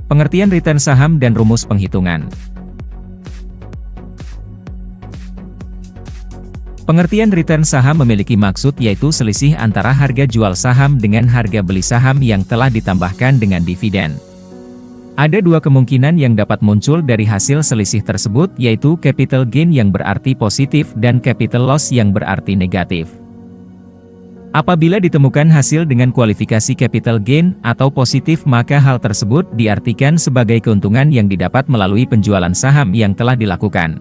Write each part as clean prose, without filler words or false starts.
Pengertian return saham dan rumus penghitungan. Pengertian return saham memiliki maksud yaitu selisih antara harga jual saham dengan harga beli saham yang telah ditambahkan dengan dividen. Ada dua kemungkinan yang dapat muncul dari hasil selisih tersebut, yaitu capital gain yang berarti positif dan capital loss yang berarti negatif. Apabila ditemukan hasil dengan kualifikasi capital gain atau positif, maka hal tersebut diartikan sebagai keuntungan yang didapat melalui penjualan saham yang telah dilakukan.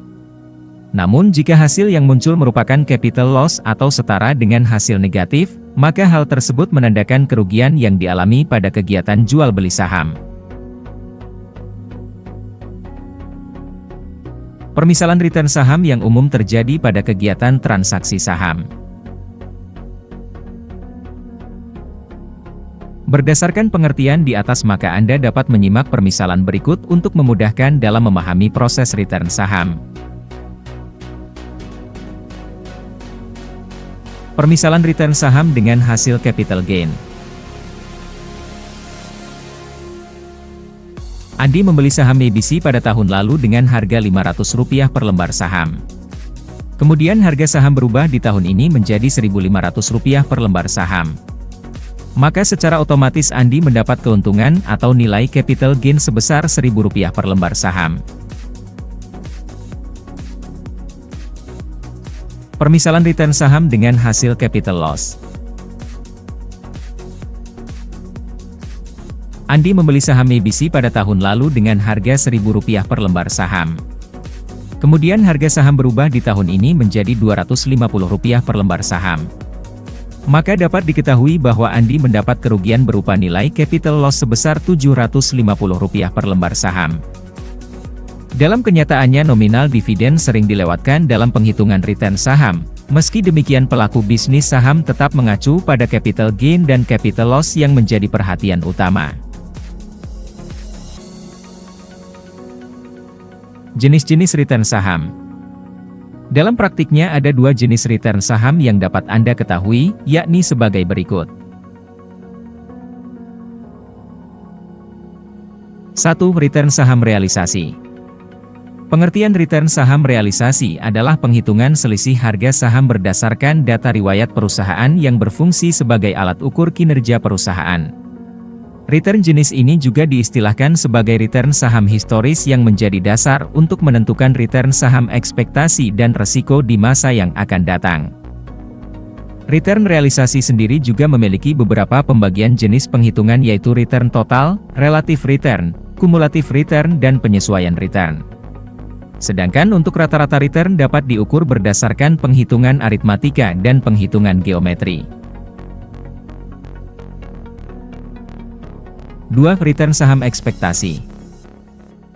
Namun jika hasil yang muncul merupakan capital loss atau setara dengan hasil negatif, maka hal tersebut menandakan kerugian yang dialami pada kegiatan jual beli saham. Permisalan return saham yang umum terjadi pada kegiatan transaksi saham. Berdasarkan pengertian di atas, maka Anda dapat menyimak permisalan berikut untuk memudahkan dalam memahami proses return saham. Permisalan return saham dengan hasil capital gain. Andi membeli saham ABC pada tahun lalu dengan harga Rp500 per lembar saham. Kemudian harga saham berubah di tahun ini menjadi Rp1.500 per lembar saham. Maka secara otomatis Andi mendapat keuntungan atau nilai capital gain sebesar Rp1.000 per lembar saham. Permisalan return saham dengan hasil capital loss. Andi membeli saham ABC pada tahun lalu dengan harga Rp1.000 per lembar saham. Kemudian harga saham berubah di tahun ini menjadi Rp250 per lembar saham. Maka dapat diketahui bahwa Andi mendapat kerugian berupa nilai capital loss sebesar Rp750 per lembar saham. Dalam kenyataannya nominal dividen sering dilewatkan dalam penghitungan return saham. Meski demikian pelaku bisnis saham tetap mengacu pada capital gain dan capital loss yang menjadi perhatian utama. Jenis-jenis return saham. Dalam praktiknya ada dua jenis return saham yang dapat Anda ketahui, yakni sebagai berikut. 1. Return saham realisasi. Pengertian return saham realisasi adalah penghitungan selisih harga saham berdasarkan data riwayat perusahaan yang berfungsi sebagai alat ukur kinerja perusahaan. Return jenis ini juga diistilahkan sebagai return saham historis yang menjadi dasar untuk menentukan return saham ekspektasi dan resiko di masa yang akan datang. Return realisasi sendiri juga memiliki beberapa pembagian jenis penghitungan, yaitu return total, relative return, cumulative return, dan penyesuaian return. Sedangkan untuk rata-rata return dapat diukur berdasarkan penghitungan aritmatika dan penghitungan geometri. 2. Return saham ekspektasi.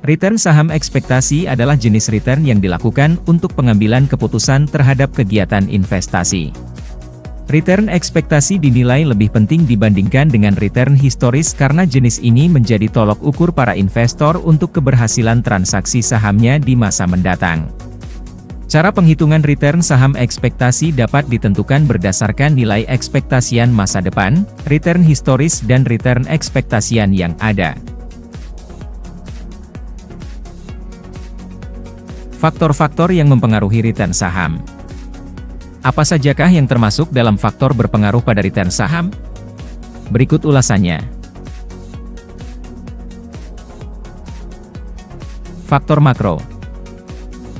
Return saham ekspektasi adalah jenis return yang dilakukan untuk pengambilan keputusan terhadap kegiatan investasi. Return ekspektasi dinilai lebih penting dibandingkan dengan return historis karena jenis ini menjadi tolok ukur para investor untuk keberhasilan transaksi sahamnya di masa mendatang. Cara penghitungan return saham ekspektasi dapat ditentukan berdasarkan nilai ekspektasian masa depan, return historis, dan return ekspektasian yang ada. Faktor-faktor yang mempengaruhi return saham. Apa sajakah yang termasuk dalam faktor berpengaruh pada return saham? Berikut ulasannya. Faktor makro.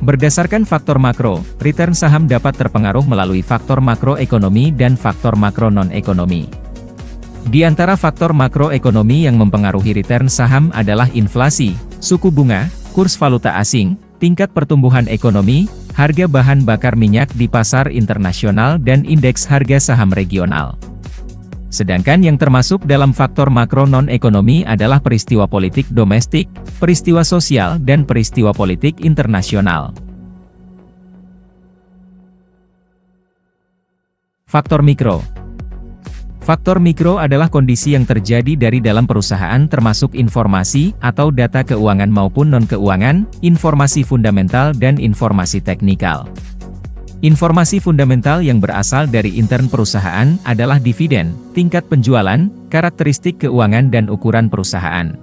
Berdasarkan faktor makro, return saham dapat terpengaruh melalui faktor makroekonomi dan faktor makro non-ekonomi. Di antara faktor makroekonomi yang mempengaruhi return saham adalah inflasi, suku bunga, kurs valuta asing, tingkat pertumbuhan ekonomi, harga bahan bakar minyak di pasar internasional, dan indeks harga saham regional. Sedangkan yang termasuk dalam faktor makro non-ekonomi adalah peristiwa politik domestik, peristiwa sosial, dan peristiwa politik internasional. Faktor mikro. Faktor mikro adalah kondisi yang terjadi dari dalam perusahaan termasuk informasi atau data keuangan maupun non-keuangan, informasi fundamental dan informasi teknikal. Informasi fundamental yang berasal dari intern perusahaan adalah dividen, tingkat penjualan, karakteristik keuangan dan ukuran perusahaan.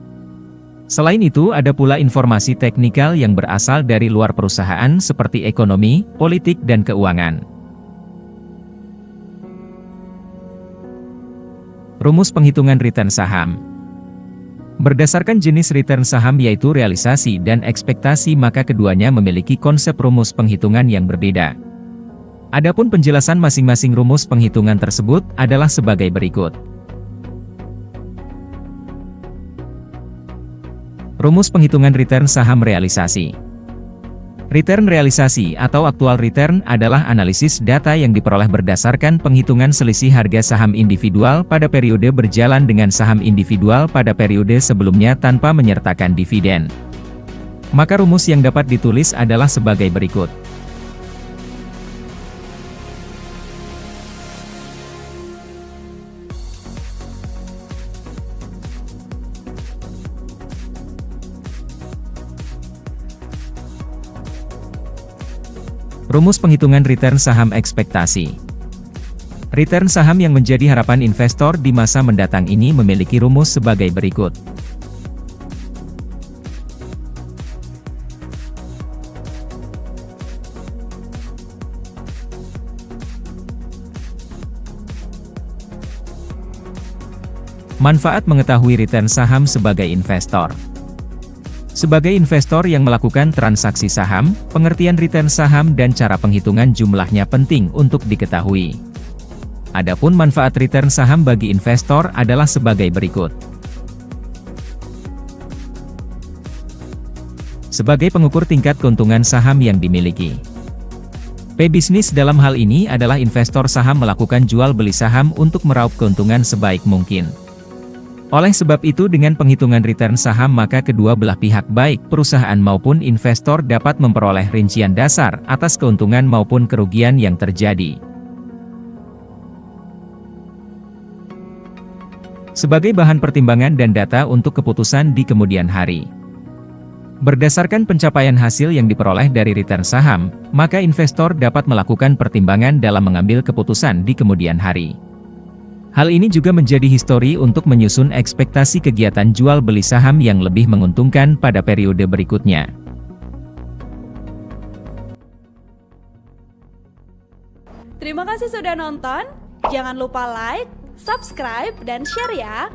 Selain itu, ada pula informasi teknikal yang berasal dari luar perusahaan seperti ekonomi, politik, dan keuangan. Rumus penghitungan return saham. Berdasarkan jenis return saham yaitu realisasi dan ekspektasi, maka keduanya memiliki konsep rumus penghitungan yang berbeda. Adapun penjelasan masing-masing rumus penghitungan tersebut adalah sebagai berikut. Rumus penghitungan return saham realisasi. Return realisasi atau actual return adalah analisis data yang diperoleh berdasarkan penghitungan selisih harga saham individual pada periode berjalan dengan saham individual pada periode sebelumnya tanpa menyertakan dividen. Maka rumus yang dapat ditulis adalah sebagai berikut. Rumus penghitungan return saham ekspektasi. Return saham yang menjadi harapan investor di masa mendatang ini memiliki rumus sebagai berikut. Manfaat mengetahui return saham sebagai investor. Sebagai investor yang melakukan transaksi saham, pengertian return saham dan cara penghitungan jumlahnya penting untuk diketahui. Adapun manfaat return saham bagi investor adalah sebagai berikut. Sebagai pengukur tingkat keuntungan saham yang dimiliki. P-bisnis dalam hal ini adalah investor saham melakukan jual beli saham untuk meraup keuntungan sebaik mungkin. Oleh sebab itu, dengan penghitungan return saham maka kedua belah pihak baik perusahaan maupun investor dapat memperoleh rincian dasar atas keuntungan maupun kerugian yang terjadi. Sebagai bahan pertimbangan dan data untuk keputusan di kemudian hari. Berdasarkan pencapaian hasil yang diperoleh dari return saham, maka investor dapat melakukan pertimbangan dalam mengambil keputusan di kemudian hari. Hal ini juga menjadi histori untuk menyusun ekspektasi kegiatan jual beli saham yang lebih menguntungkan pada periode berikutnya. Terima kasih sudah nonton. Jangan lupa like, subscribe, dan share ya.